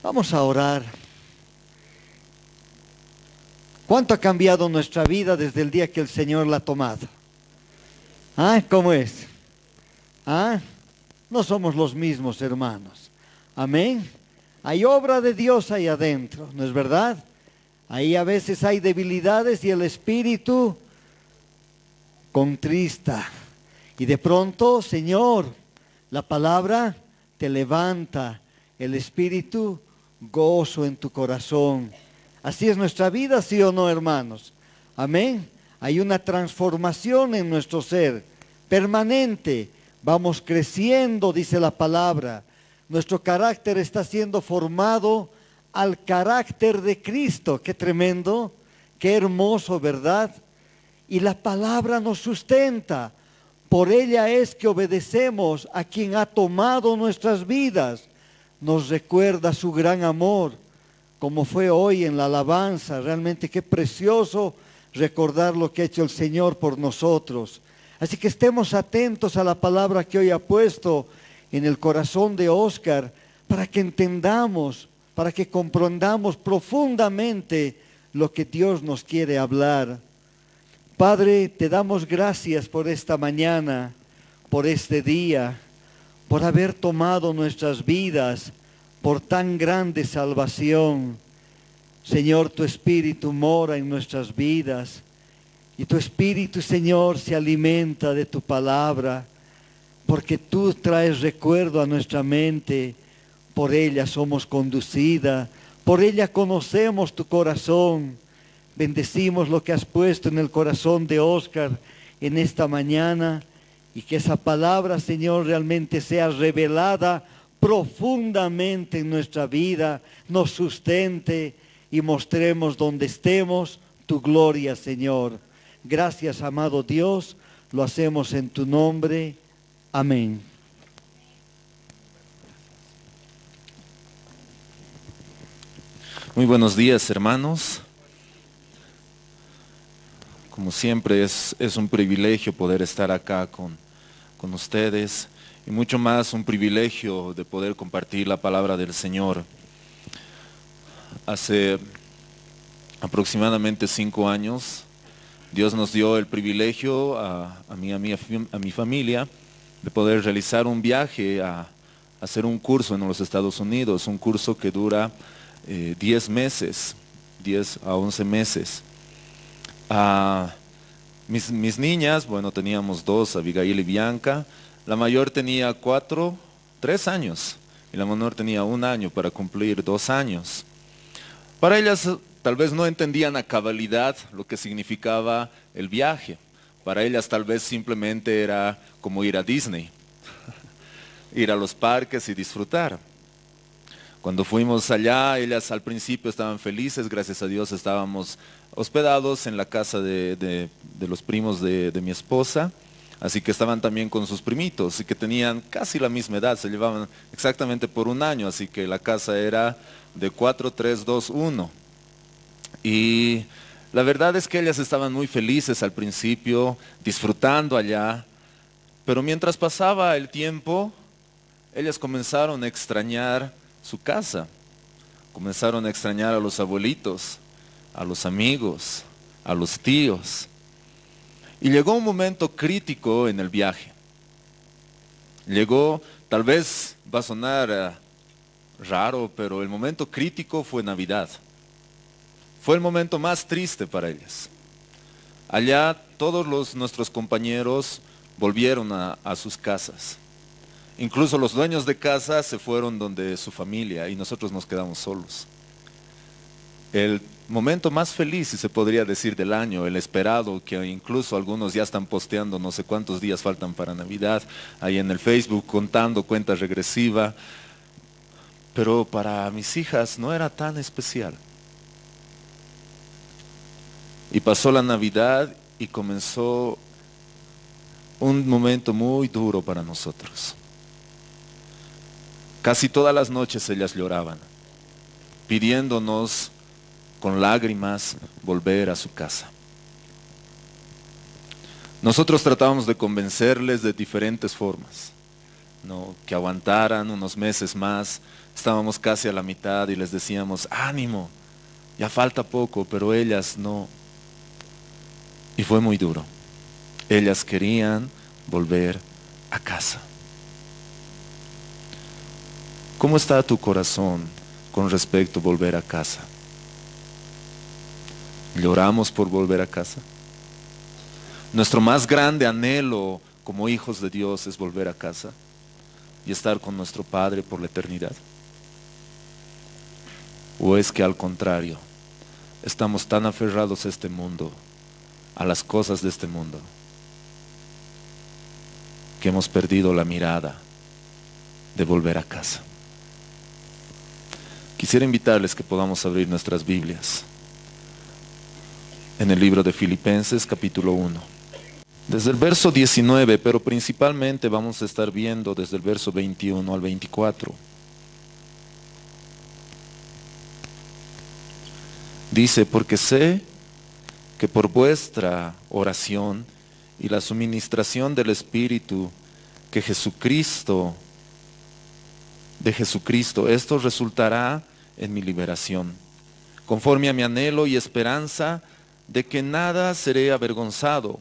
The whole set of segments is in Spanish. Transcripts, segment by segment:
Vamos a orar. ¿Cuánto ha cambiado nuestra vida desde el día que el Señor la ha tomado? ¿Ah? ¿Cómo es? ¿Ah? No somos los mismos, hermanos. Amén. Hay obra de Dios ahí adentro, ¿no es verdad? Ahí a veces hay debilidades y el Espíritu contrista. Y de pronto, Señor, la palabra te levanta, el Espíritu gozo en tu corazón. Así es nuestra vida, ¿sí o no, hermanos? Amén. Hay una transformación en nuestro ser, permanente. Vamos creciendo, dice la palabra. Nuestro carácter está siendo formado al carácter de Cristo. Qué tremendo, qué hermoso, ¿verdad? Y la palabra nos sustenta. Por ella es que obedecemos a quien ha tomado nuestras vidas. Nos recuerda su gran amor, como fue hoy en la alabanza. Realmente qué precioso recordar lo que ha hecho el Señor por nosotros. Así que estemos atentos a la palabra que hoy ha puesto en el corazón de Óscar, para que entendamos, para que comprendamos profundamente lo que Dios nos quiere hablar. Padre, te damos gracias por esta mañana, por este día, por haber tomado nuestras vidas, por tan grande salvación. Señor, tu Espíritu mora en nuestras vidas y tu Espíritu, Señor, se alimenta de tu palabra, porque tú traes recuerdo a nuestra mente. Por ella somos conducidas, por ella conocemos tu corazón. Bendecimos lo que has puesto en el corazón de Óscar en esta mañana, y que esa palabra, Señor, realmente sea revelada profundamente en nuestra vida, nos sustente y mostremos donde estemos tu gloria, Señor. Gracias, amado Dios, lo hacemos en tu nombre. Amén. Muy buenos días, hermanos. Como siempre es un privilegio poder estar acá con ustedes, y mucho más un privilegio de poder compartir la palabra del Señor. Hace aproximadamente 5 años, Dios nos dio el privilegio a mi familia de poder realizar un viaje a hacer un curso en los Estados Unidos, un curso que dura 10 meses, 10 a 11 meses. Mis niñas, bueno, teníamos 2, Abigail y Bianca. La mayor tenía 3 años, y la menor tenía 1 año para cumplir 2 años. Para ellas tal vez no entendían a cabalidad lo que significaba el viaje. Para ellas tal vez simplemente era como ir a Disney, ir a los parques y disfrutar. Cuando fuimos allá, ellas al principio estaban felices, gracias a Dios estábamos hospedados en la casa de los primos de mi esposa, así que estaban también con sus primitos, y que tenían casi la misma edad, se llevaban exactamente por 1 año, así que la casa era de 4, 3, 2, 1. Y la verdad es que ellas estaban muy felices al principio, disfrutando allá, pero mientras pasaba el tiempo, ellas comenzaron a extrañar su casa, comenzaron a extrañar a los abuelitos, a los amigos, a los tíos. Y llegó un momento crítico en el viaje. Llegó, tal vez va a sonar raro, pero el momento crítico fue Navidad. Fue el momento más triste para ellas. Allá todos nuestros compañeros volvieron a sus casas. Incluso los dueños de casa se fueron donde su familia, y nosotros nos quedamos solos. El momento más feliz, si se podría decir, del año, el esperado, que incluso algunos ya están posteando no sé cuántos días faltan para Navidad, ahí en el Facebook contando cuenta regresiva. Pero para mis hijas no era tan especial. Y pasó la Navidad y comenzó un momento muy duro para nosotros. Casi todas las noches ellas lloraban, pidiéndonos con lágrimas volver a su casa. Nosotros tratábamos de convencerles de diferentes formas, ¿no? Que aguantaran unos meses más. Estábamos casi a la mitad y les decíamos, ánimo, ya falta poco, pero ellas no. Y fue muy duro. Ellas querían volver a casa. ¿Cómo está tu corazón con respecto a volver a casa? ¿Lloramos por volver a casa? Nuestro más grande anhelo como hijos de Dios es volver a casa y estar con nuestro Padre por la eternidad. ¿O es que al contrario, estamos tan aferrados a este mundo, a las cosas de este mundo, que hemos perdido la mirada de volver a casa? Quisiera invitarles que podamos abrir nuestras Biblias en el libro de Filipenses capítulo 1. Desde el verso 19, pero principalmente vamos a estar viendo desde el verso 21 al 24. Dice, porque sé que por vuestra oración y la suministración del Espíritu de Jesucristo, esto resultará en mi liberación, conforme a mi anhelo y esperanza de que nada seré avergonzado,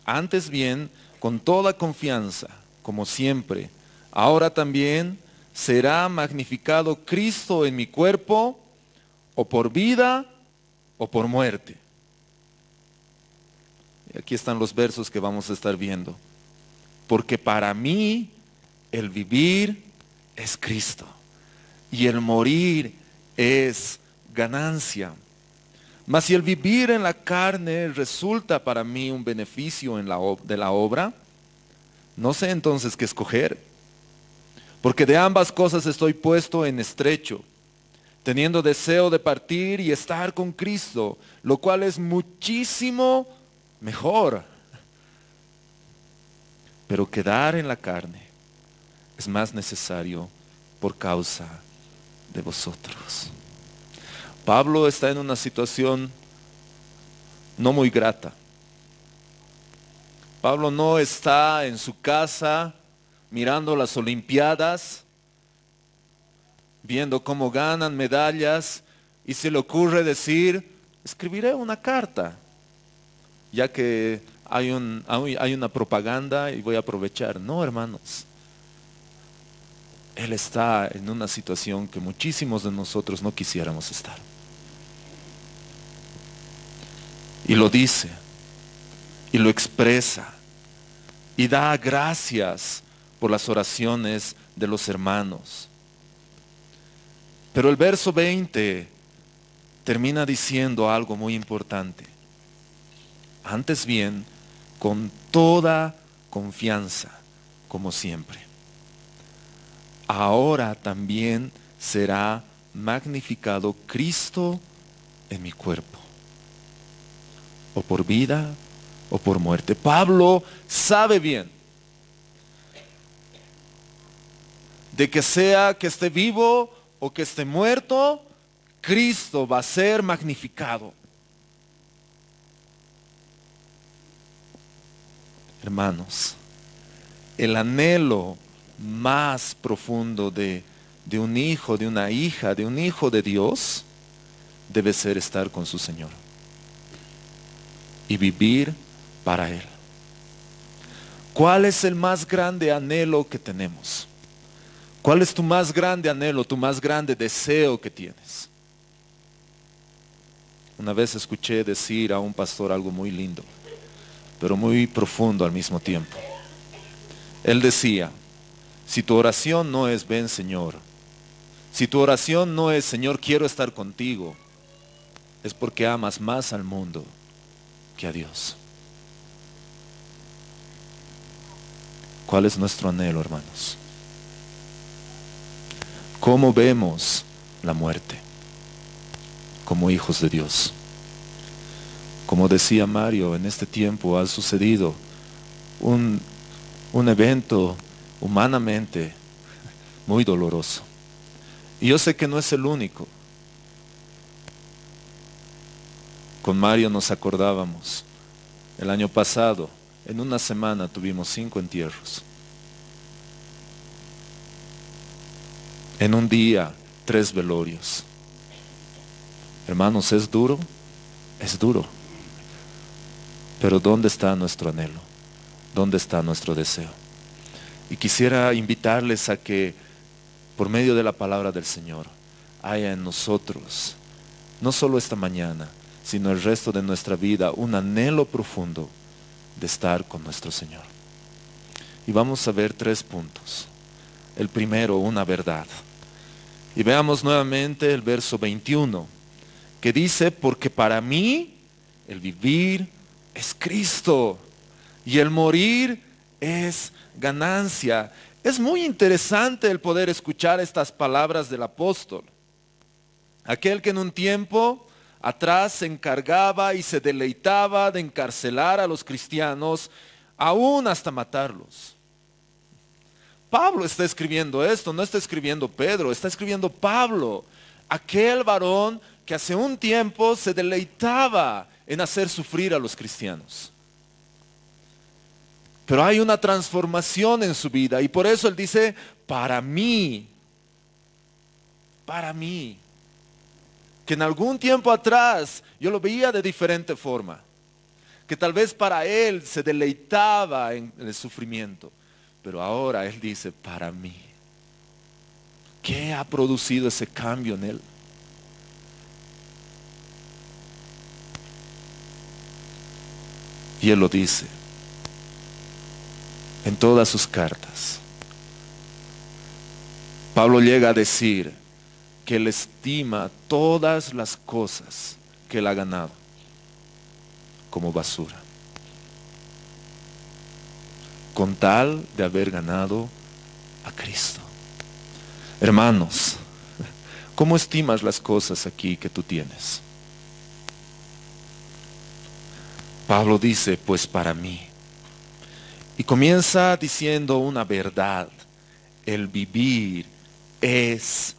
antes bien, con toda confianza, como siempre, ahora también será magnificado Cristo en mi cuerpo, o por vida o por muerte. Y aquí están los versos que vamos a estar viendo. Porque para mí el vivir es Cristo y el morir es ganancia. Mas si el vivir en la carne resulta para mí un beneficio de la obra, no sé entonces qué escoger. Porque de ambas cosas estoy puesto en estrecho, teniendo deseo de partir y estar con Cristo, lo cual es muchísimo mejor. Pero quedar en la carne es más necesario por causa de vosotros. Pablo está en una situación no muy grata. Pablo no está en su casa mirando las Olimpiadas, viendo cómo ganan medallas y se le ocurre decir, escribiré una carta, ya que hay una propaganda y voy a aprovechar. No, hermanos. Él está en una situación que muchísimos de nosotros no quisiéramos estar. Y lo dice, y lo expresa, y da gracias por las oraciones de los hermanos. Pero el verso 20 termina diciendo algo muy importante. Antes bien, con toda confianza, como siempre. Ahora también será magnificado Cristo en mi cuerpo, o por vida o por muerte. Pablo sabe bien de que sea que esté vivo o que esté muerto, Cristo va a ser magnificado. Hermanos, el anhelo más profundo de un hijo, de una hija, de un hijo de Dios, debe ser estar con su Señor y vivir para Él. ¿Cuál es el más grande anhelo que tenemos? ¿Cuál es tu más grande anhelo, tu más grande deseo que tienes? Una vez escuché decir a un pastor algo muy lindo, pero muy profundo al mismo tiempo. Él decía, si tu oración no es ven Señor, si tu oración no es Señor quiero estar contigo, es porque amas más al mundo que a Dios. ¿Cuál es nuestro anhelo, hermanos? ¿Cómo vemos la muerte como hijos de Dios? Como decía Mario, en este tiempo ha sucedido un evento humanamente muy doloroso. Y yo sé que no es el único. Con Mario nos acordábamos, el año pasado, en una semana tuvimos 5 entierros. En un día, 3 velorios. Hermanos, es duro, es duro. Pero ¿dónde está nuestro anhelo? ¿Dónde está nuestro deseo? Y quisiera invitarles a que, por medio de la palabra del Señor, haya en nosotros, no solo esta mañana, sino el resto de nuestra vida, un anhelo profundo de estar con nuestro Señor. Y vamos a ver 3 puntos. El primero, una verdad. Y veamos nuevamente el verso 21, que dice, porque para mí el vivir es Cristo y el morir es ganancia. Es muy interesante el poder escuchar estas palabras del apóstol. Aquel que en un tiempo atrás se encargaba y se deleitaba de encarcelar a los cristianos, aún hasta matarlos. Pablo está escribiendo esto, no está escribiendo Pedro, está escribiendo Pablo, aquel varón que hace un tiempo se deleitaba en hacer sufrir a los cristianos. Pero hay una transformación en su vida y por eso él dice, para mí, que en algún tiempo atrás yo lo veía de diferente forma, que tal vez para él se deleitaba en el sufrimiento. Pero ahora él dice, para mí. ¿Qué ha producido ese cambio en él? Y él lo dice en todas sus cartas. Pablo llega a decir que él estima todas las cosas que él ha ganado como basura, con tal de haber ganado a Cristo. Hermanos, ¿cómo estimas las cosas aquí que tú tienes? Pablo dice, pues para mí. Y comienza diciendo una verdad. El vivir es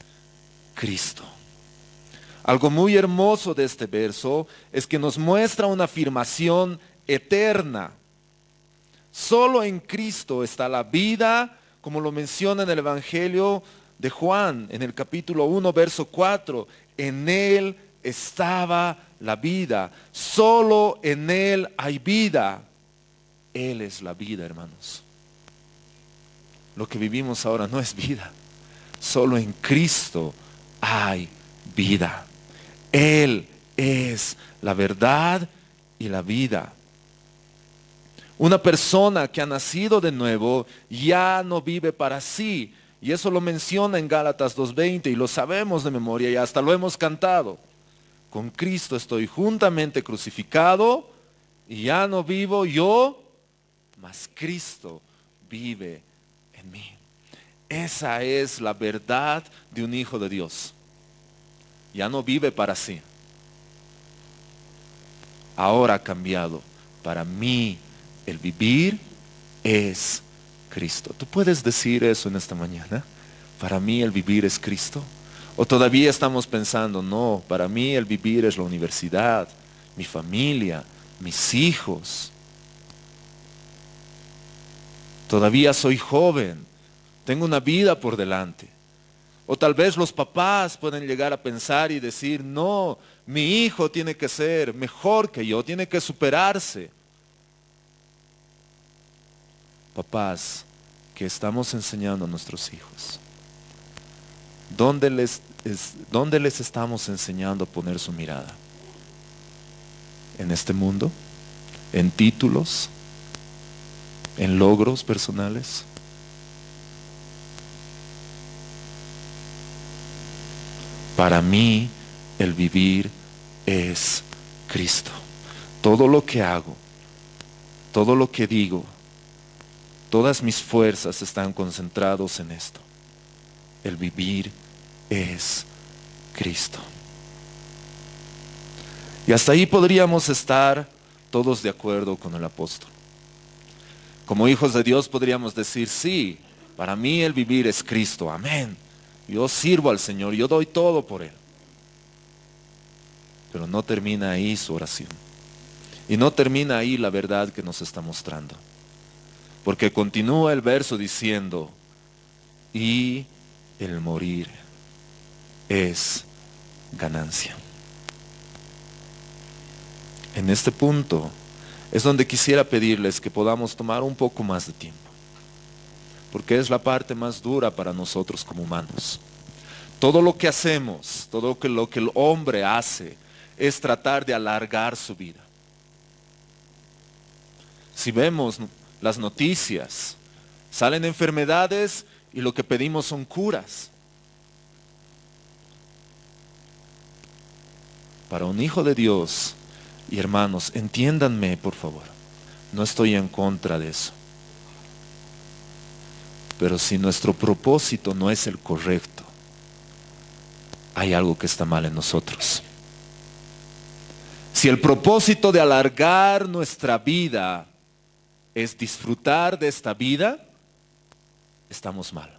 Cristo. Algo muy hermoso de este verso es que nos muestra una afirmación eterna. Solo en Cristo está la vida, como lo menciona en el Evangelio de Juan, en el capítulo 1, verso 4. En Él estaba la vida. Solo en Él hay vida. Él es la vida, hermanos. Lo que vivimos ahora no es vida. Solo en Cristo hay vida. Él es la verdad y la vida. Una persona que ha nacido de nuevo ya no vive para sí. Y eso lo menciona en Gálatas 2:20 y lo sabemos de memoria y hasta lo hemos cantado. Con Cristo estoy juntamente crucificado y ya no vivo yo, mas Cristo vive en mí. Esa es la verdad de un hijo de Dios. Ya no vive para sí. Ahora ha cambiado. Para mí el vivir es Cristo. ¿Tú puedes decir eso en esta mañana? Para mí el vivir es Cristo. ¿O todavía estamos pensando, no, para mí el vivir es la universidad, mi familia, mis hijos? Todavía soy joven, tengo una vida por delante. O tal vez los papás pueden llegar a pensar y decir, no, mi hijo tiene que ser mejor que yo, tiene que superarse. Papás, ¿qué estamos enseñando a nuestros hijos? ¿Dónde les estamos enseñando a poner su mirada? ¿En este mundo? ¿En títulos? ¿En logros personales? Para mí, el vivir es Cristo. Todo lo que hago, todo lo que digo, todas mis fuerzas están concentrados en esto. El vivir es Cristo. Y hasta ahí podríamos estar todos de acuerdo con el apóstol. Como hijos de Dios podríamos decir, sí, para mí el vivir es Cristo, amén. Yo sirvo al Señor, yo doy todo por Él. Pero no termina ahí su oración. Y no termina ahí la verdad que nos está mostrando. Porque continúa el verso diciendo, y el morir es ganancia. En este punto es donde quisiera pedirles que podamos tomar un poco más de tiempo, porque es la parte más dura para nosotros como humanos. Todo lo que hacemos, todo lo que el hombre hace, es tratar de alargar su vida. Si vemos las noticias, salen enfermedades y lo que pedimos son curas. Para un hijo de Dios, y hermanos, entiéndanme por favor, no estoy en contra de eso. Pero si nuestro propósito no es el correcto, hay algo que está mal en nosotros. Si el propósito de alargar nuestra vida es disfrutar de esta vida, estamos mal.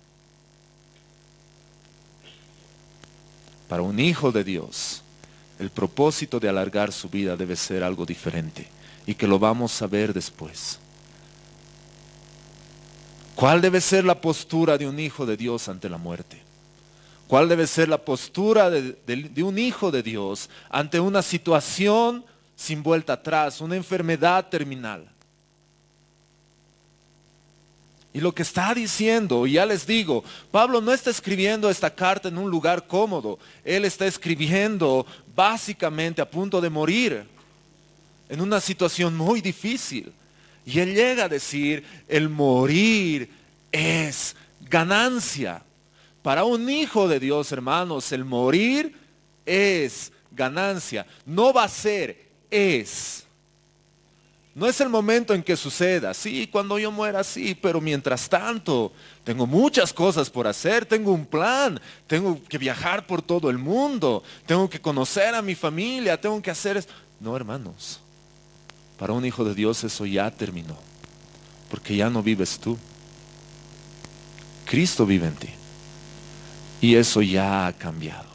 Para un hijo de Dios, el propósito de alargar su vida debe ser algo diferente y que lo vamos a ver después. ¿Cuál debe ser la postura de un hijo de Dios ante la muerte? ¿Cuál debe ser la postura de un hijo de Dios ante una situación sin vuelta atrás, una enfermedad terminal? Y lo que está diciendo, y ya les digo, Pablo no está escribiendo esta carta en un lugar cómodo. Él está escribiendo básicamente a punto de morir, en una situación muy difícil. Y él llega a decir, el morir es ganancia. Para un hijo de Dios, hermanos, el morir es ganancia. No va a ser, es. No es el momento en que suceda, sí, cuando yo muera, sí, pero mientras tanto, tengo muchas cosas por hacer, tengo un plan, tengo que viajar por todo el mundo, tengo que conocer a mi familia, tengo que hacer eso. No, hermanos, para un hijo de Dios eso ya terminó, porque ya no vives tú. Cristo vive en ti, y eso ya ha cambiado,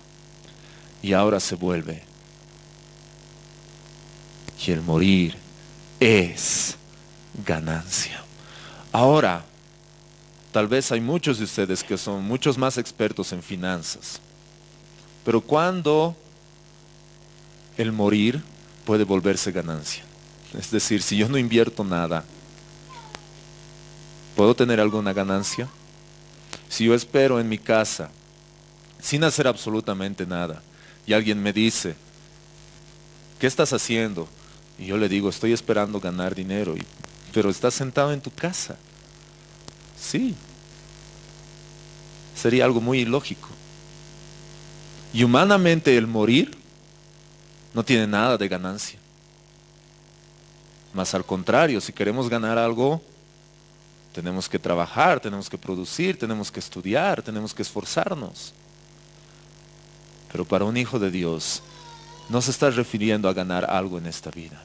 y ahora se vuelve, y el morir es ganancia. Ahora, tal vez hay muchos de ustedes que son muchos más expertos en finanzas, pero ¿cuándo el morir puede volverse ganancia? Es decir, si yo no invierto nada, ¿puedo tener alguna ganancia? Si yo espero en mi casa, sin hacer absolutamente nada, y alguien me dice, ¿qué estás haciendo? Y yo le digo, estoy esperando ganar dinero, pero estás sentado en tu casa. Sí. Sería algo muy ilógico. Y humanamente el morir no tiene nada de ganancia. Más al contrario, si queremos ganar algo, tenemos que trabajar, tenemos que producir, tenemos que estudiar, tenemos que esforzarnos. Pero para un hijo de Dios, no se está refiriendo a ganar algo en esta vida.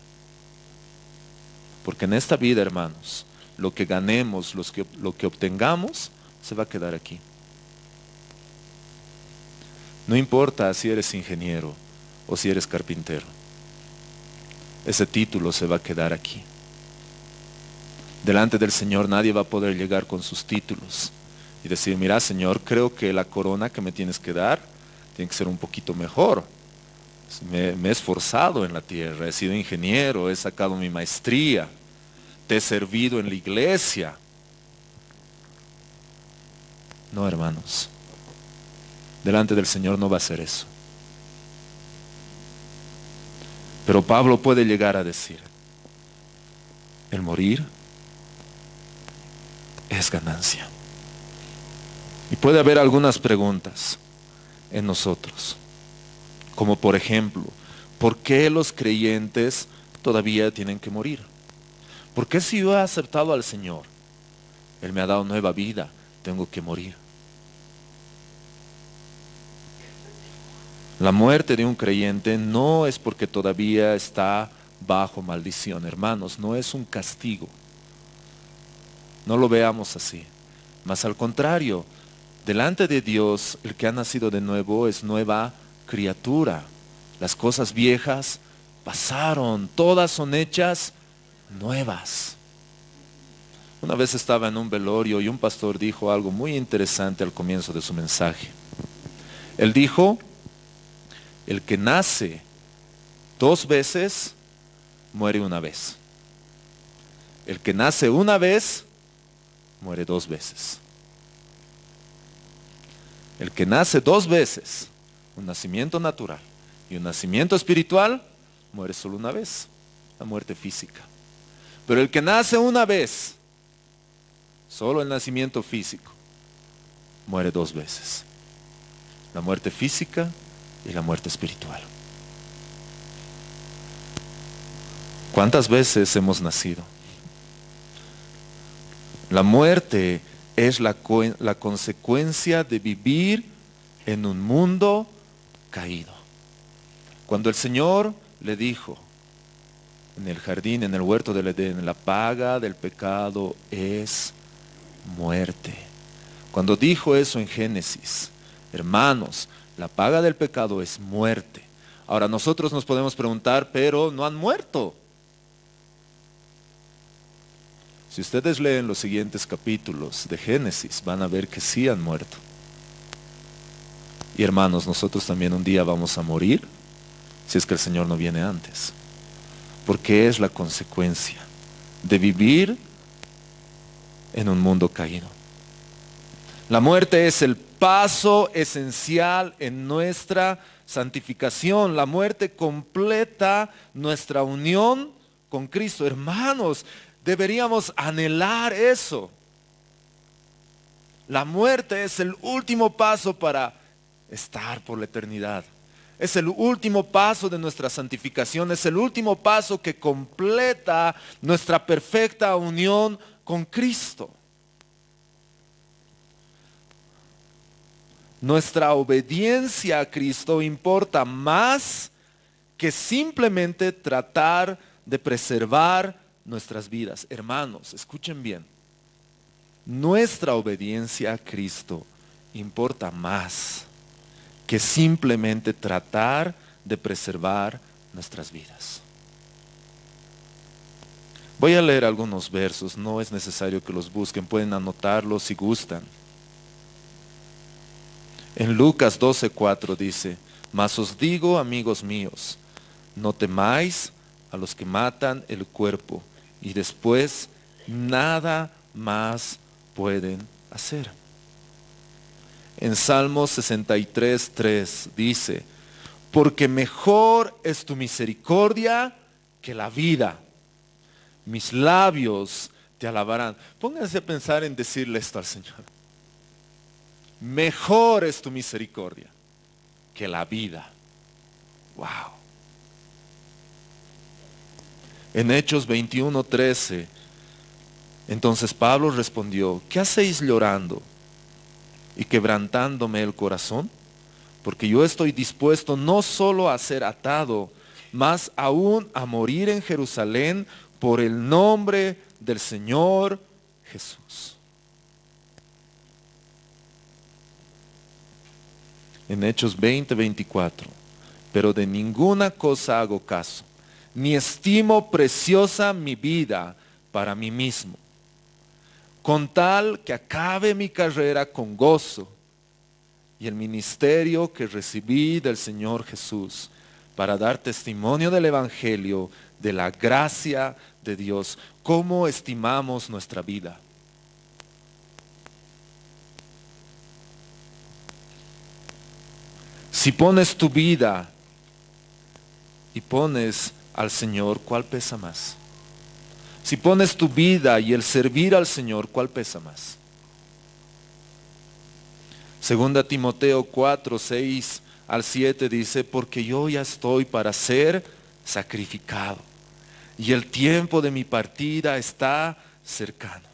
Porque en esta vida, hermanos, lo que ganemos, lo que obtengamos, se va a quedar aquí. No importa si eres ingeniero o si eres carpintero. Ese título se va a quedar aquí. Delante del Señor nadie va a poder llegar con sus títulos y decir, mira, Señor, creo que la corona que me tienes que dar tiene que ser un poquito mejor. Me he esforzado en la tierra, he sido ingeniero, he sacado mi maestría, te he servido en la iglesia. No, hermanos, delante del Señor no va a ser eso. Pero Pablo puede llegar a decir, el morir es ganancia. Y puede haber algunas preguntas en nosotros. Como por ejemplo, ¿por qué los creyentes todavía tienen que morir? ¿Por qué si yo he aceptado al Señor, Él me ha dado nueva vida, tengo que morir? La muerte de un creyente no es porque todavía está bajo maldición, hermanos, no es un castigo. No lo veamos así. Mas al contrario, delante de Dios, el que ha nacido de nuevo es nueva criatura. Las cosas viejas pasaron, todas son hechas nuevas. Una vez estaba en un velorio y un pastor dijo algo muy interesante al comienzo de su mensaje. Él dijo, el que nace 2 veces, muere una vez. El que nace una vez, muere 2 veces. El que nace 2 veces, un nacimiento natural y un nacimiento espiritual, muere solo una vez, la muerte física. Pero el que nace una vez, solo el nacimiento físico, muere 2 veces. La muerte física y la muerte espiritual. ¿Cuántas veces hemos nacido? La muerte es la consecuencia de vivir en un mundo caído. Cuando el Señor le dijo en el jardín, en el huerto del Edén, la paga del pecado es muerte. Cuando dijo eso en Génesis, hermanos, la paga del pecado es muerte. Ahora nosotros nos podemos preguntar, pero no han muerto. Si ustedes leen los siguientes capítulos de Génesis, van a ver que sí han muerto. Y hermanos, nosotros también un día vamos a morir, si es que el Señor no viene antes. Porque es la consecuencia de vivir en un mundo caído. La muerte es el paso esencial en nuestra santificación. La muerte completa nuestra unión con Cristo. Hermanos, deberíamos anhelar eso. La muerte es el último paso para estar por la eternidad. Es el último paso de nuestra santificación. Es el último paso que completa nuestra perfecta unión con Cristo. Nuestra obediencia a Cristo importa más que simplemente tratar de preservar nuestras vidas. Hermanos, escuchen bien. Nuestra obediencia a Cristo importa más que simplemente tratar de preservar nuestras vidas. Voy a leer algunos versos, no es necesario que los busquen, pueden anotarlos si gustan. En Lucas 12:4 dice, mas os digo, amigos míos, no temáis a los que matan el cuerpo y después nada más pueden hacer. En Salmo 63:3 dice, porque mejor es tu misericordia que la vida. Mis labios te alabarán. Pónganse a pensar en decirle esto al Señor. Mejor es tu misericordia que la vida. Wow. En Hechos 21:13, entonces Pablo respondió, ¿qué hacéis llorando y quebrantándome el corazón? Porque yo estoy dispuesto no solo a ser atado, mas aún a morir en Jerusalén por el nombre del Señor Jesús. En Hechos 20:24, pero de ninguna cosa hago caso, ni estimo preciosa mi vida para mí mismo, con tal que acabe mi carrera con gozo y el ministerio que recibí del Señor Jesús, para dar testimonio del Evangelio, de la gracia de Dios. ¿Cómo estimamos nuestra vida? Si pones tu vida y pones al Señor, ¿cuál pesa más? Si pones tu vida y el servir al Señor, ¿cuál pesa más? 2 Timoteo 4:6-7 dice, porque yo ya estoy para ser sacrificado y el tiempo de mi partida está cercano.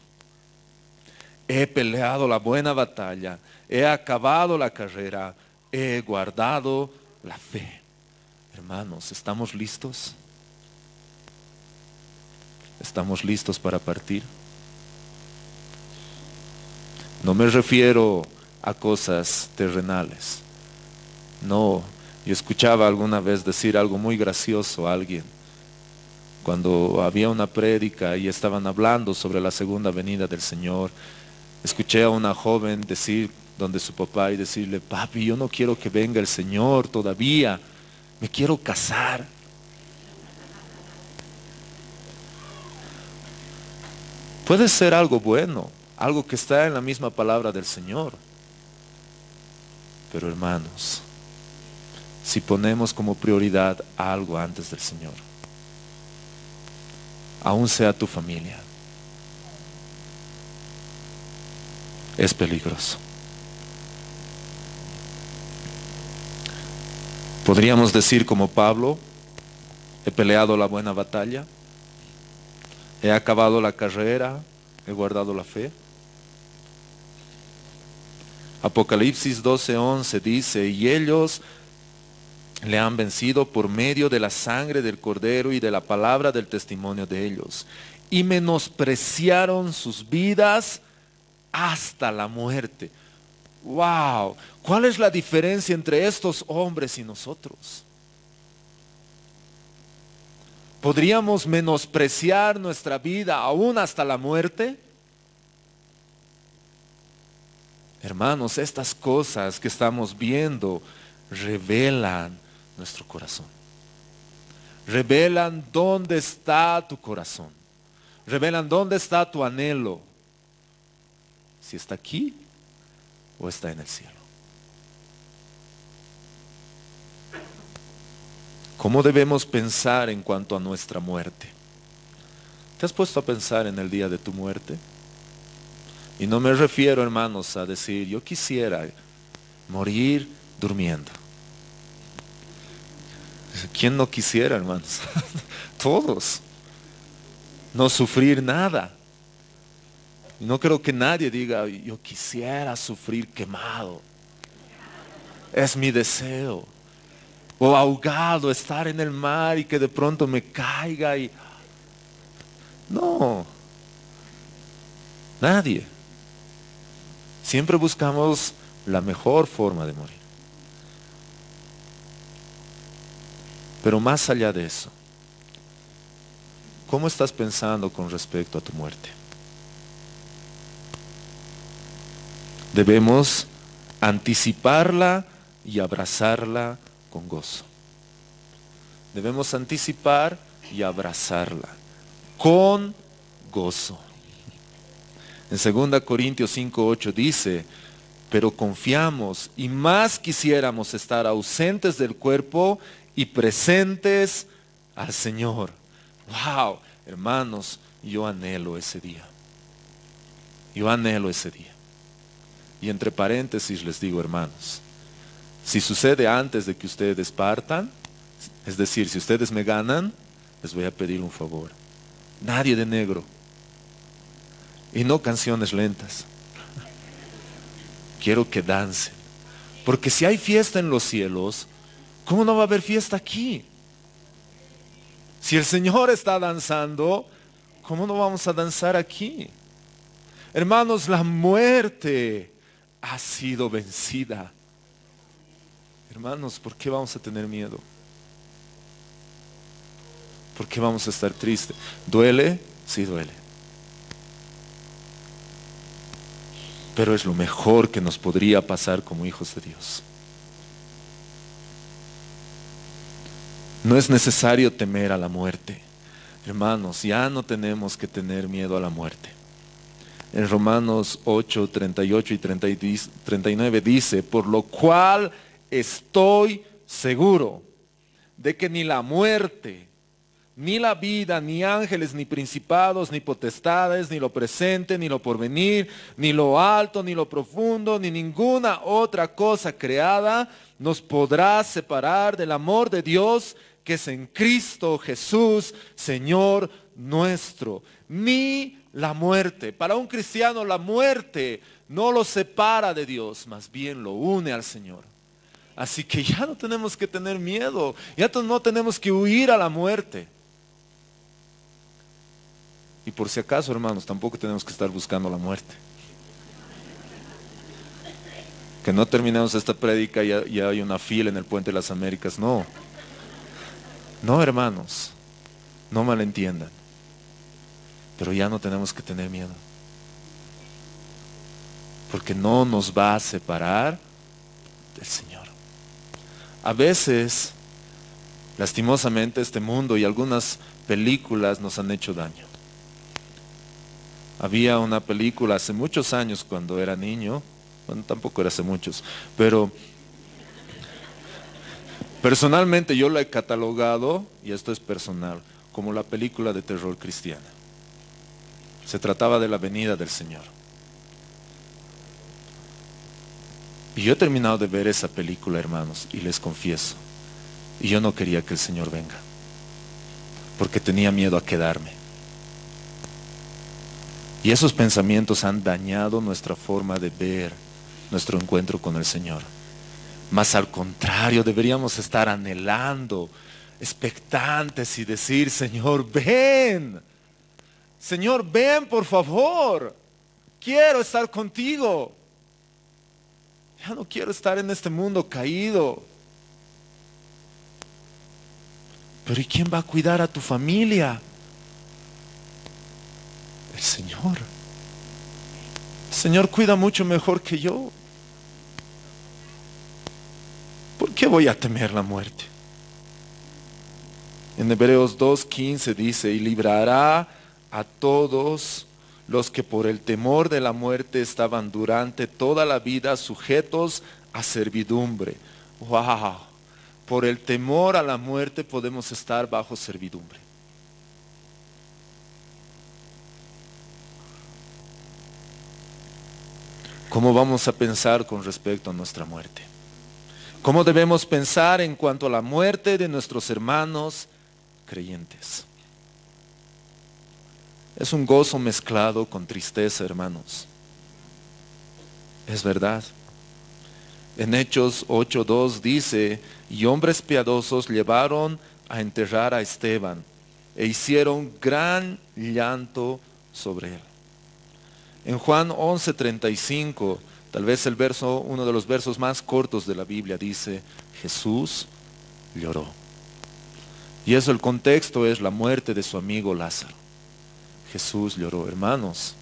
He peleado la buena batalla, he acabado la carrera, he guardado la fe. Hermanos, ¿estamos listos? ¿Estamos listos para partir? No me refiero a cosas terrenales. No, yo escuchaba alguna vez decir algo muy gracioso a alguien. cuando había una prédica y estaban hablando sobre la segunda venida del Señor, escuché a una joven decir donde su papá y decirle: papi, yo no quiero que venga el Señor todavía, me quiero casar. Puede ser algo bueno, algo que está en la misma palabra del Señor. Pero hermanos, si ponemos como prioridad algo antes del Señor, aún sea tu familia, es peligroso. Podríamos decir como Pablo: he peleado la buena batalla, he acabado la carrera, he guardado la fe. Apocalipsis 12:11 dice: y ellos le han vencido por medio de la sangre del Cordero y de la palabra del testimonio de ellos, y menospreciaron sus vidas hasta la muerte. ¡Wow! ¿Cuál es la diferencia entre estos hombres y nosotros? ¿Podríamos menospreciar nuestra vida aún hasta la muerte? Hermanos, estas cosas que estamos viendo revelan nuestro corazón. Revelan dónde está tu corazón. Revelan dónde está tu anhelo. Si está aquí o está en el cielo. ¿Cómo debemos pensar en cuanto a nuestra muerte? ¿Te has puesto a pensar en el día de tu muerte? Y no me refiero, hermanos, a decir: yo quisiera morir durmiendo. ¿Quién no quisiera, hermanos? Todos. No sufrir nada. Y no creo que nadie diga: yo quisiera sufrir quemado. Es mi deseo. O ahogado, estar en el mar y que de pronto me caiga y... No. Nadie. Siempre buscamos la mejor forma de morir. Pero más allá de eso, ¿cómo estás pensando con respecto a tu muerte? Debemos anticiparla y abrazarla con gozo. Debemos anticipar y abrazarla con gozo. En 2 Corintios 5:8 dice: pero confiamos y más quisiéramos estar ausentes del cuerpo y presentes al Señor. Wow, hermanos, yo anhelo ese día. Yo anhelo ese día. Y entre paréntesis les digo, hermanos, si sucede antes de que ustedes partan, es decir, si ustedes me ganan, les voy a pedir un favor. Nadie de negro. Y no canciones lentas. Quiero que dancen. Porque si hay fiesta en los cielos, ¿cómo no va a haber fiesta aquí? Si el Señor está danzando, ¿cómo no vamos a danzar aquí? Hermanos, la muerte ha sido vencida. Hermanos, ¿por qué vamos a tener miedo? ¿Por qué vamos a estar tristes? ¿Duele? Sí, duele. Pero es lo mejor que nos podría pasar como hijos de Dios. No es necesario temer a la muerte. Hermanos, ya no tenemos que tener miedo a la muerte. En Romanos 8, 38 y 39 dice: por lo cual estoy seguro de que ni la muerte, ni la vida, ni ángeles, ni principados, ni potestades, ni lo presente, ni lo porvenir, ni lo alto, ni lo profundo, ni ninguna otra cosa creada nos podrá separar del amor de Dios que es en Cristo Jesús, Señor nuestro. Ni la muerte. Para un cristiano la muerte no lo separa de Dios, más bien lo une al Señor. Así que ya no tenemos que tener miedo, ya no tenemos que huir a la muerte. Y por si acaso, hermanos, tampoco tenemos que estar buscando la muerte. Que no terminemos esta prédica y ya hay una fila en el Puente de las Américas. No. No, hermanos. no malentiendan, pero ya no tenemos que tener miedo, porque no nos va a separar del Señor. A veces, lastimosamente, este mundo y algunas películas nos han hecho daño. Había una película hace muchos años cuando era niño, bueno, tampoco era hace muchos, pero personalmente yo la he catalogado, y esto es personal, como la película de terror cristiana. Se trataba de la venida del Señor. Y yo he terminado de ver esa película, hermanos, y les confieso, y yo no quería que el Señor venga, porque tenía miedo a quedarme. Y esos pensamientos han dañado nuestra forma de ver nuestro encuentro con el Señor. Mas al contrario, deberíamos estar anhelando, expectantes y decir, Señor, ven. Señor, ven por favor. Quiero estar contigo. Ya no quiero estar en este mundo caído. Pero ¿y quién va a cuidar a tu familia? El Señor. El Señor cuida mucho mejor que yo. ¿Por qué voy a temer la muerte? En Hebreos 2:15 dice, y librará a todos los que por el temor de la muerte estaban durante toda la vida sujetos a servidumbre. ¡Wow! Por el temor a la muerte podemos estar bajo servidumbre. ¿Cómo vamos a pensar con respecto a nuestra muerte? ¿Cómo debemos pensar en cuanto a la muerte de nuestros hermanos creyentes? Es un gozo mezclado con tristeza, hermanos. Es verdad. En Hechos 8:2 dice, y hombres piadosos llevaron a enterrar a Esteban e hicieron gran llanto sobre él. En Juan 11:35, tal vez uno de los versos más cortos de la Biblia dice, Jesús lloró. Y eso, el contexto es la muerte de su amigo Lázaro. Jesús lloró. Hermanos,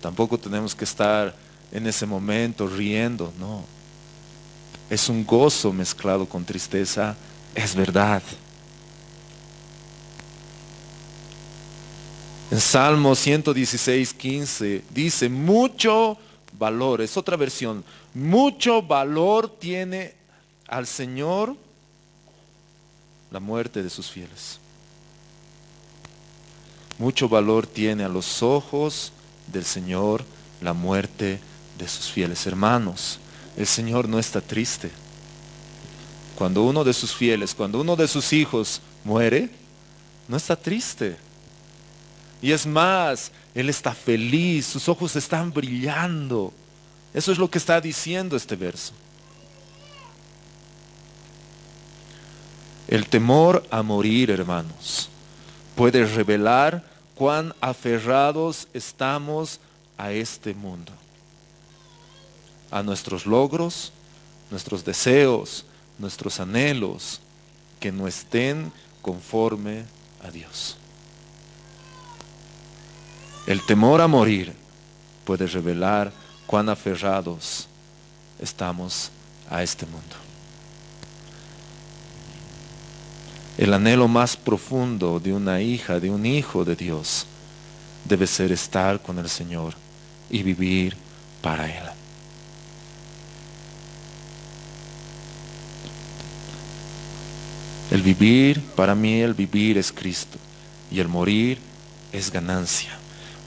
tampoco tenemos que estar en ese momento riendo, no. Es un gozo mezclado con tristeza, es verdad. En Salmo 116:15 dice, mucho valor, es otra versión, mucho valor tiene al Señor la muerte de sus fieles. Mucho valor tiene a los ojos del Señor la muerte de sus fieles. Hermanos, el Señor no está triste. Cuando uno de sus fieles, cuando uno de sus hijos muere, no está triste. Y es más, Él está feliz, sus ojos están brillando. Eso es lo que está diciendo este verso. El temor a morir, hermanos, puede revelar cuán aferrados estamos a este mundo, a nuestros logros, nuestros deseos, nuestros anhelos, que no estén conforme a Dios. El temor a morir puede revelar cuán aferrados estamos a este mundo. El anhelo más profundo de una hija, de un hijo de Dios, debe ser estar con el Señor y vivir para Él. El vivir, para mí el vivir es Cristo y el morir es ganancia.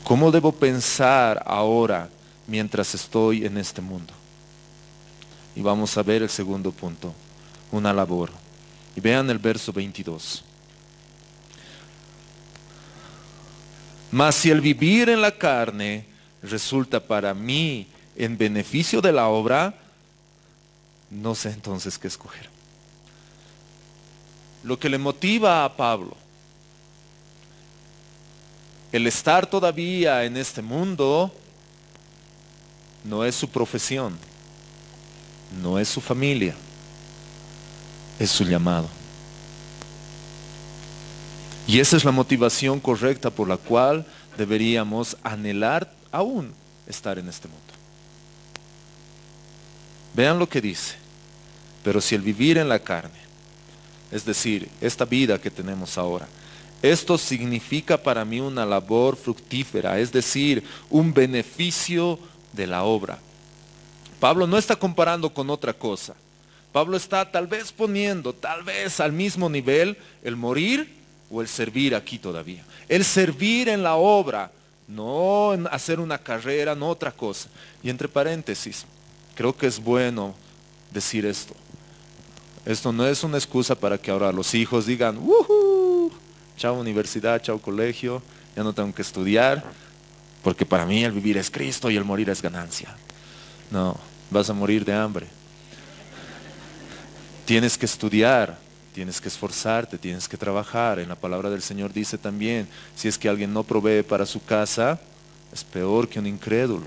¿Cómo debo pensar ahora mientras estoy en este mundo? Y vamos a ver el segundo punto, una labor. Y vean el verso 22. Mas si el vivir en la carne resulta para mí en beneficio de la obra, no sé entonces qué escoger. Lo que le motiva a Pablo, el estar todavía en este mundo, no es su profesión, no es su familia, es su llamado. Y esa es la motivación correcta por la cual deberíamos anhelar aún estar en este mundo. Vean lo que dice. Pero si el vivir en la carne, es decir, esta vida que tenemos ahora, esto significa para mí una labor fructífera, es decir, un beneficio de la obra. Pablo no está comparando con otra cosa. Pablo está tal vez poniendo, tal vez al mismo nivel, el morir o el servir aquí todavía. El servir en la obra, no en hacer una carrera, no otra cosa. Y entre paréntesis, creo que es bueno decir esto. Esto no es una excusa para que ahora los hijos digan, ¡wujú! Chao universidad, chao colegio, ya no tengo que estudiar, porque para mí el vivir es Cristo y el morir es ganancia. No, vas a morir de hambre. Tienes que estudiar, tienes que esforzarte, tienes que trabajar. En la palabra del Señor dice también, si es que alguien no provee para su casa, es peor que un incrédulo.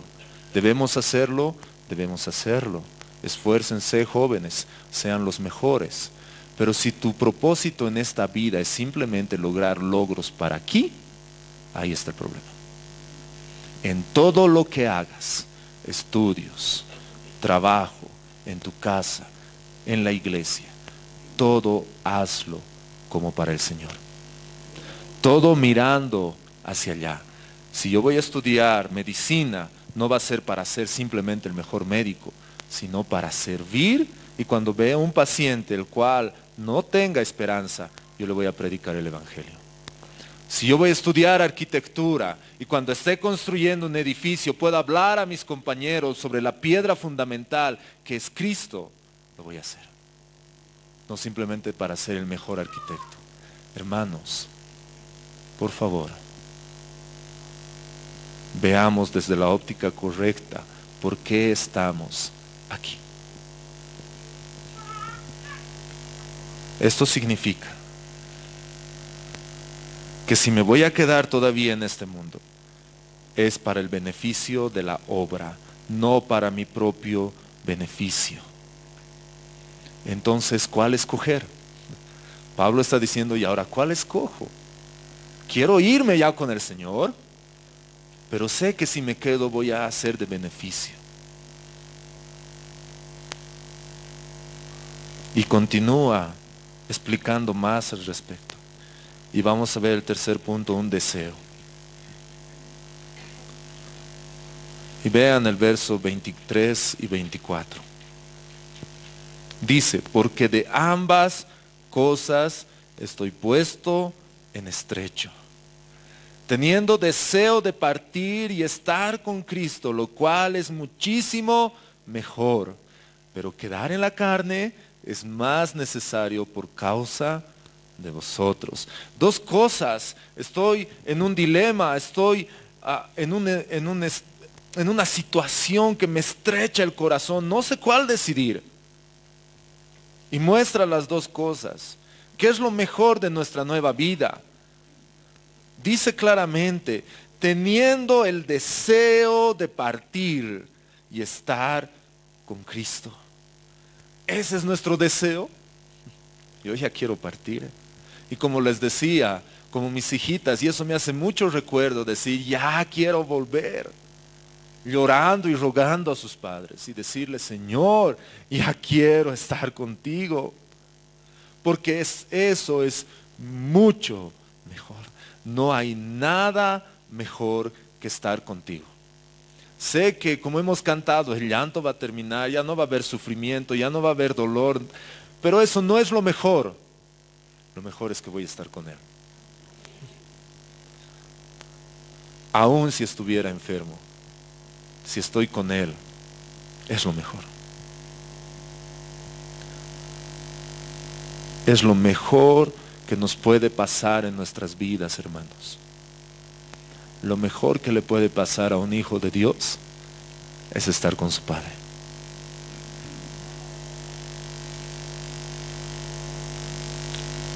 Debemos hacerlo, debemos hacerlo. Esfuércense, jóvenes, sean los mejores. Pero si tu propósito en esta vida es simplemente lograr logros para aquí, ahí está el problema. En todo lo que hagas, estudios, trabajo, en tu casa, en la iglesia, todo hazlo como para el Señor. Todo mirando hacia allá. Si yo voy a estudiar medicina, no va a ser para ser simplemente el mejor médico, sino para servir, y cuando vea un paciente el cual no tenga esperanza, yo le voy a predicar el evangelio. Si yo voy a estudiar arquitectura y cuando esté construyendo un edificio puedo hablar a mis compañeros sobre la piedra fundamental que es Cristo, lo voy a hacer. No simplemente para ser el mejor arquitecto. Hermanos, por favor, veamos desde la óptica correcta por qué estamos aquí. Esto significa que si me voy a quedar todavía en este mundo, es para el beneficio de la obra, no para mi propio beneficio. Entonces, ¿cuál escoger? Pablo está diciendo, ¿y ahora cuál escojo? Quiero irme ya con el Señor, pero sé que si me quedo voy a hacer de beneficio. Y continúa explicando más al respecto. Y vamos a ver el tercer punto, un deseo. Y vean el verso 23 y 24. Dice, porque de ambas cosas estoy puesto en estrecho, teniendo deseo de partir y estar con Cristo, lo cual es muchísimo mejor, pero quedar en la carne es más necesario por causa de vosotros. Dos cosas, estoy en un dilema, estoy en una situación que me estrecha el corazón, no sé cuál decidir. Y muestra las dos cosas. ¿Qué es lo mejor de nuestra nueva vida? Dice claramente, teniendo el deseo de partir y estar con Cristo. Ese es nuestro deseo. Yo ya quiero partir. Y como les decía, como mis hijitas, y eso me hace mucho recuerdo, decir, ya quiero volver. Llorando y rogando a sus padres y decirle, Señor, ya quiero estar contigo. Porque eso es mucho mejor. No hay nada mejor que estar contigo. Sé que como hemos cantado, el llanto va a terminar, ya no va a haber sufrimiento, ya no va a haber dolor, pero eso no es lo mejor. Lo mejor es que voy a estar con Él. Aún si estuviera enfermo, si estoy con Él, es lo mejor. Es lo mejor que nos puede pasar en nuestras vidas, hermanos. Lo mejor que le puede pasar a un hijo de Dios es estar con su Padre.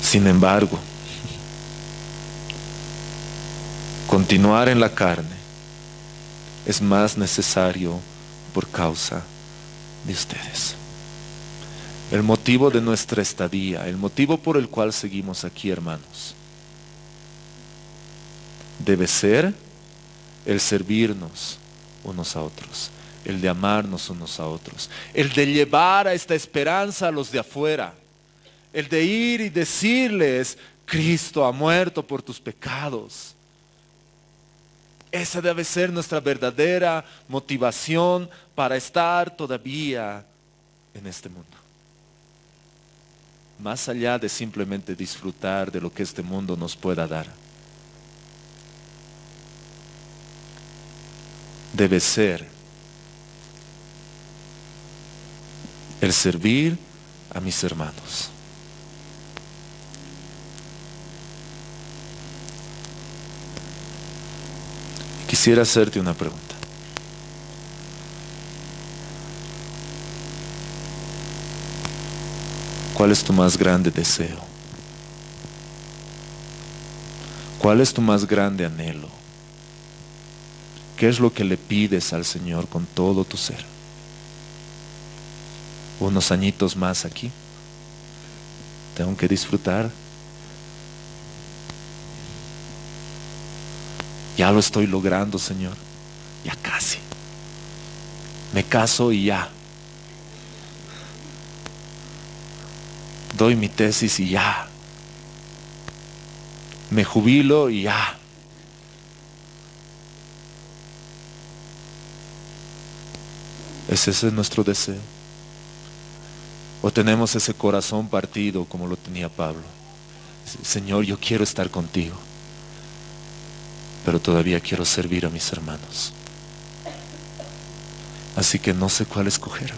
Sin embargo, continuar en la carne es más necesario por causa de ustedes. El motivo de nuestra estadía, el motivo por el cual seguimos aquí, hermanos, debe ser el servirnos unos a otros, el de amarnos unos a otros, el de llevar a esta esperanza a los de afuera, el de ir y decirles, Cristo ha muerto por tus pecados. Esa debe ser nuestra verdadera motivación para estar todavía en este mundo. Más allá de simplemente disfrutar de lo que este mundo nos pueda dar. Debe ser el servir a mis hermanos. Quisiera hacerte una pregunta. ¿Cuál es tu más grande deseo? ¿Cuál es tu más grande anhelo? ¿Qué es lo que le pides al Señor con todo tu ser? Unos añitos más aquí. Tengo que disfrutar. Ya lo estoy logrando, Señor. Ya casi. Me caso y ya. Doy mi tesis y ya. Me jubilo y ya. Ese es nuestro deseo. O tenemos ese corazón partido como lo tenía Pablo. Señor, yo quiero estar contigo, pero todavía quiero servir a mis hermanos. Así que no sé cuál escoger.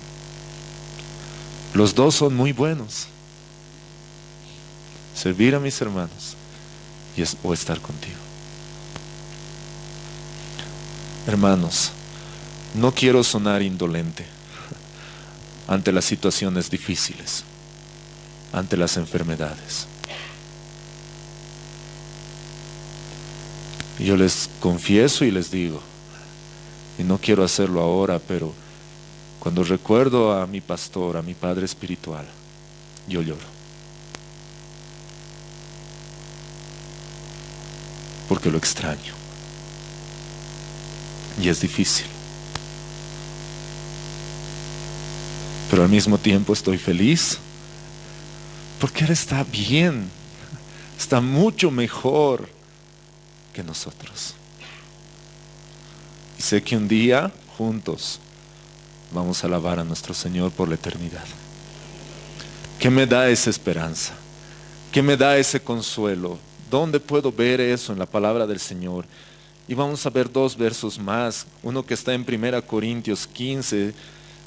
Los dos son muy buenos. Servir a mis hermanos o estar contigo. Hermanos, no quiero sonar indolente ante las situaciones difíciles, ante las enfermedades. Yo les confieso y les digo, y no quiero hacerlo ahora, pero cuando recuerdo a mi pastor, a mi padre espiritual, yo lloro. Porque lo extraño. Y es difícil. Pero al mismo tiempo estoy feliz. Porque él está bien. Está mucho mejor que nosotros. Y sé que un día, juntos, vamos a alabar a nuestro Señor por la eternidad. ¿Qué me da esa esperanza? ¿Qué me da ese consuelo? ¿Dónde puedo ver eso en la palabra del Señor? Y vamos a ver dos versos más. Uno que está en 1 Corintios 15,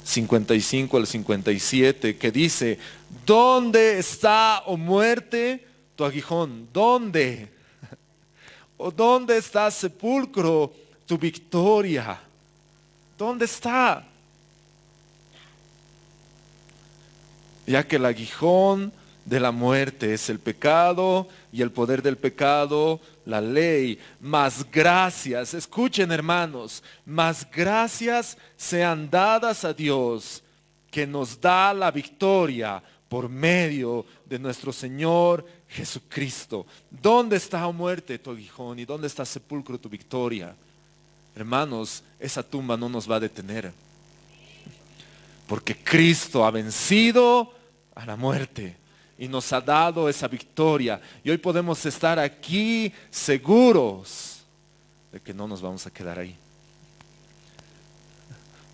55 al 57, que dice, ¿dónde está, oh muerte, tu aguijón? ¿Dónde? ¿O dónde está, sepulcro, tu victoria? ¿Dónde está? Ya que el aguijón de la muerte es el pecado y el poder del pecado, la ley. Más gracias, escuchen hermanos, más gracias sean dadas a Dios que nos da la victoria por medio de nuestro Señor Jesucristo. ¿Dónde está, oh muerte, tu aguijón? ¿Y dónde está, sepulcro, tu victoria? Hermanos, esa tumba no nos va a detener. Porque Cristo ha vencido a la muerte y nos ha dado esa victoria. Y hoy podemos estar aquí seguros de que no nos vamos a quedar ahí.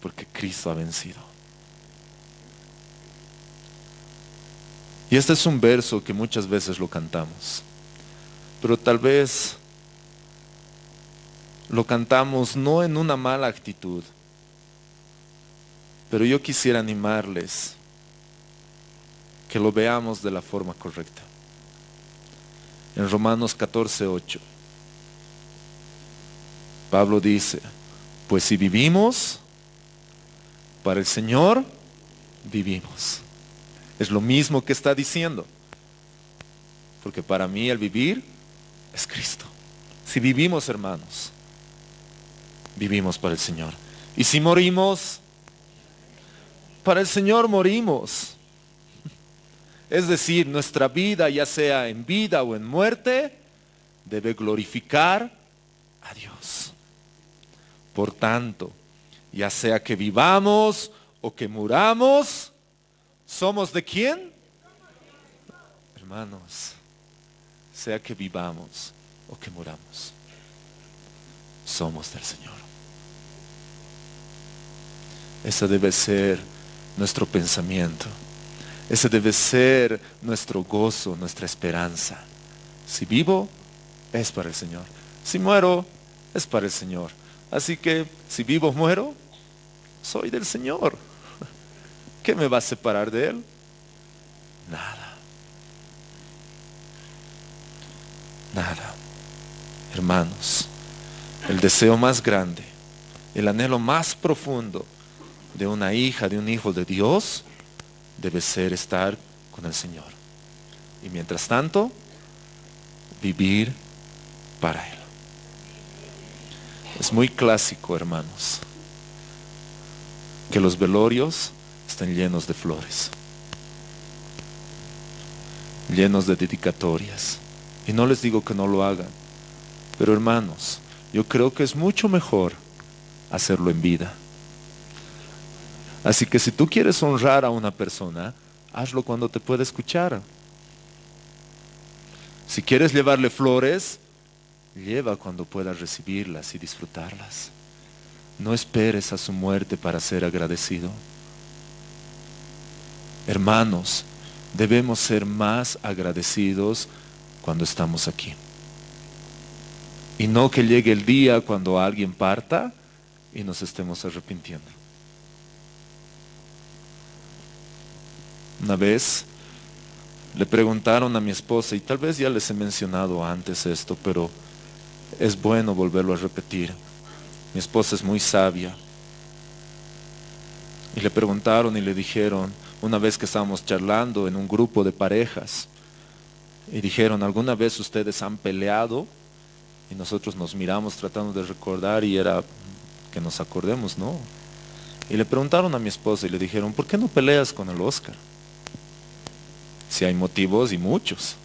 Porque Cristo ha vencido. Y este es un verso que muchas veces lo cantamos. Pero tal vez lo cantamos no en una mala actitud. Pero yo quisiera animarles que lo veamos de la forma correcta. En Romanos 14:8, Pablo dice, pues si vivimos, para el Señor vivimos. Es lo mismo que está diciendo. Porque para mí el vivir es Cristo. Si vivimos, hermanos, vivimos para el Señor. Y si morimos, para el Señor morimos. Es decir, nuestra vida, ya sea en vida o en muerte, debe glorificar a Dios. Por tanto, ya sea que vivamos o que muramos, ¿somos de quién? Hermanos, sea que vivamos o que muramos, somos del Señor. Ese debe ser nuestro pensamiento. Ese debe ser nuestro gozo, nuestra esperanza. Si vivo, es para el Señor. Si muero, es para el Señor. Así que si vivo o muero, soy del Señor. ¿Qué me va a separar de Él? Nada. Nada. Hermanos, el deseo más grande, el anhelo más profundo de una hija, de un hijo de Dios, debe ser estar con el Señor. Y mientras tanto, vivir para Él. Es muy clásico, hermanos, que los velorios están llenos de flores, llenos de dedicatorias. Y no les digo que no lo hagan, pero hermanos, yo creo que es mucho mejor hacerlo en vida. Así que si tú quieres honrar a una persona, hazlo cuando te pueda escuchar. Si quieres llevarle flores, lleva cuando puedas recibirlas y disfrutarlas. No esperes a su muerte para ser agradecido. Hermanos, debemos ser más agradecidos cuando estamos aquí. Y no que llegue el día cuando alguien parta y nos estemos arrepintiendo. Una vez le preguntaron a mi esposa, y tal vez ya les he mencionado antes esto, pero es bueno volverlo a repetir. Mi esposa es muy sabia. Y le preguntaron y le dijeron, una vez que estábamos charlando en un grupo de parejas, y dijeron, ¿alguna vez ustedes han peleado? Y nosotros nos miramos tratando de recordar y era que nos acordemos, ¿no? Y le preguntaron a mi esposa y le dijeron, ¿por qué no peleas con el Oscar? Si hay motivos y muchos.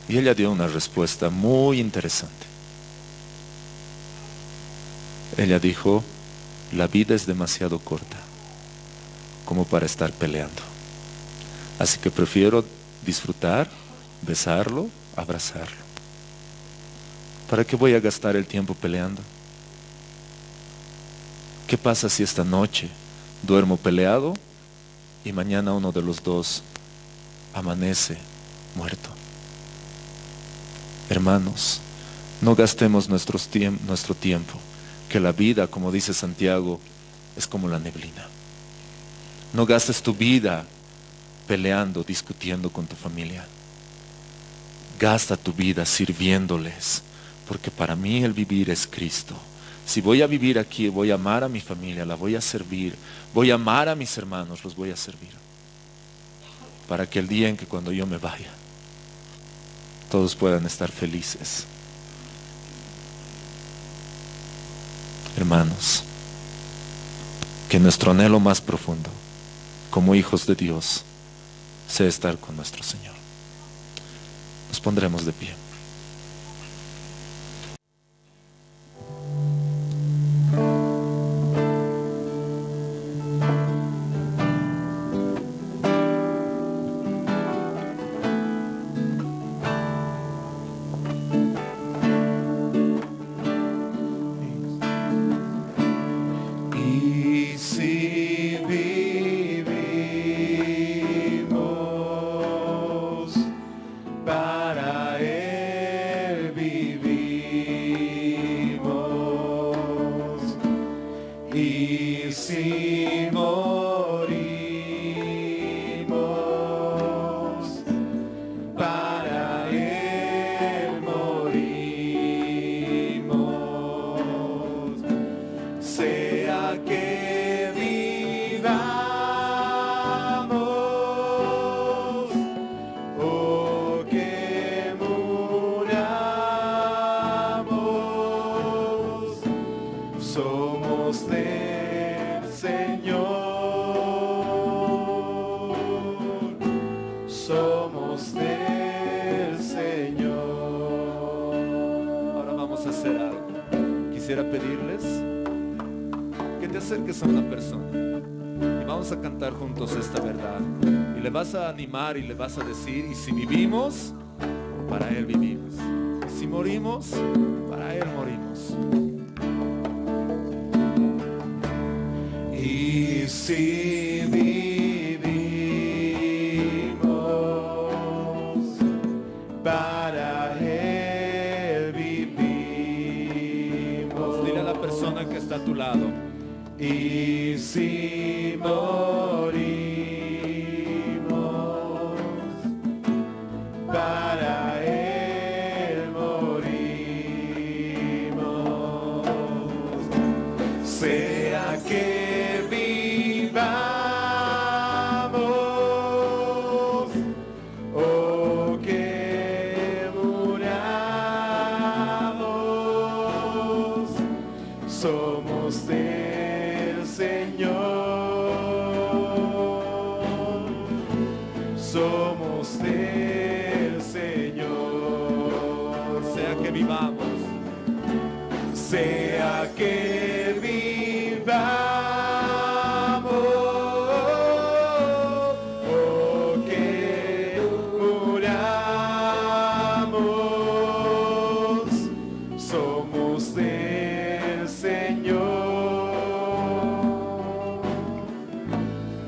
Y ella dio una respuesta muy interesante. Ella dijo, la vida es demasiado corta como para estar peleando. Así que prefiero disfrutar, besarlo, abrazarlo. ¿Para qué voy a gastar el tiempo peleando? ¿Qué pasa si esta noche duermo peleado y mañana uno de los dos amanece muerto? Hermanos, no gastemos nuestro tiempo, que la vida, como dice Santiago, es como la neblina. No gastes tu vida peleando, discutiendo con tu familia. Gasta tu vida sirviéndoles, porque para mí el vivir es Cristo. Si voy a vivir aquí, voy a amar a mi familia, la voy a servir, voy a amar a mis hermanos, los voy a servir. Para que el día en que cuando yo me vaya, todos puedan estar felices. Hermanos, que nuestro anhelo más profundo, como hijos de Dios, sea estar con nuestro Señor. Nos pondremos de pie. Y si vivimos, para Él vivimos. Y si morimos, para Él morimos. Sea que vivamos o que muramos, somos del Señor, somos del Señor. hacer algo. Quisiera pedirles que te acerques a una persona y vamos a cantar juntos esta verdad. Y le vas a animar y le vas a decir, y si vivimos, para Él vivimos. Y si morimos, para Él morimos. Y si vivimos, para Él vivimos. Dile a la persona que está a tu lado. Y si morimos, para Él morimos. Sea que vivamos o que muramos, somos del Señor, somos del Señor. Sea que vivamos, sea que vivamos o que muramos, somos del Señor,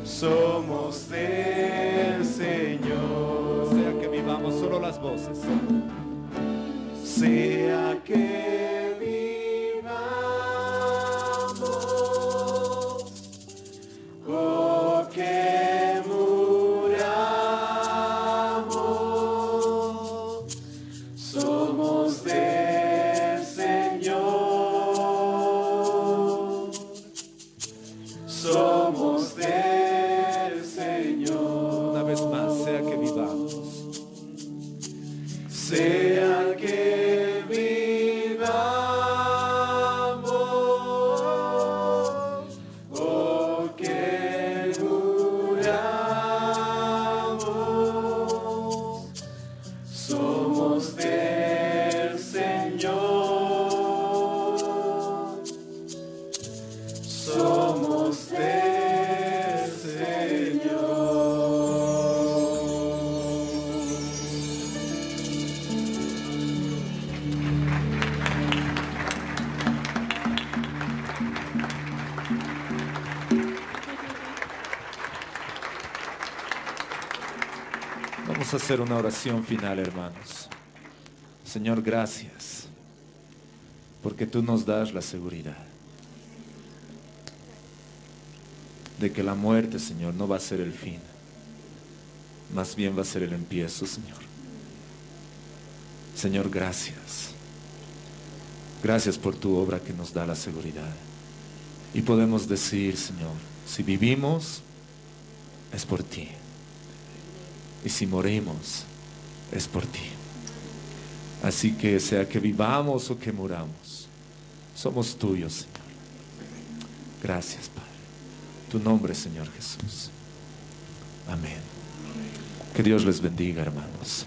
somos del Señor. sea que vivamos, solo las voces. Sea que vivamos o que muramos, somos del Señor, somos del Señor. Una vez más, sea que vivamos. Sea que vivamos o que muramos, somos del Señor, somos del Señor. Vamos a hacer una oración final, hermanos. Señor, gracias, porque tú nos das la seguridad de que la muerte, Señor, no va a ser el fin, más bien va a ser el empiezo, Señor. Señor, gracias. Gracias por tu obra que nos da la seguridad. Y podemos decir, Señor, si vivimos, es por ti. Y si morimos, es por ti. Así que sea que vivamos o que muramos, somos tuyos, Señor. Gracias, Padre. Tu nombre, Señor Jesús. Amén. Que Dios les bendiga, hermanos.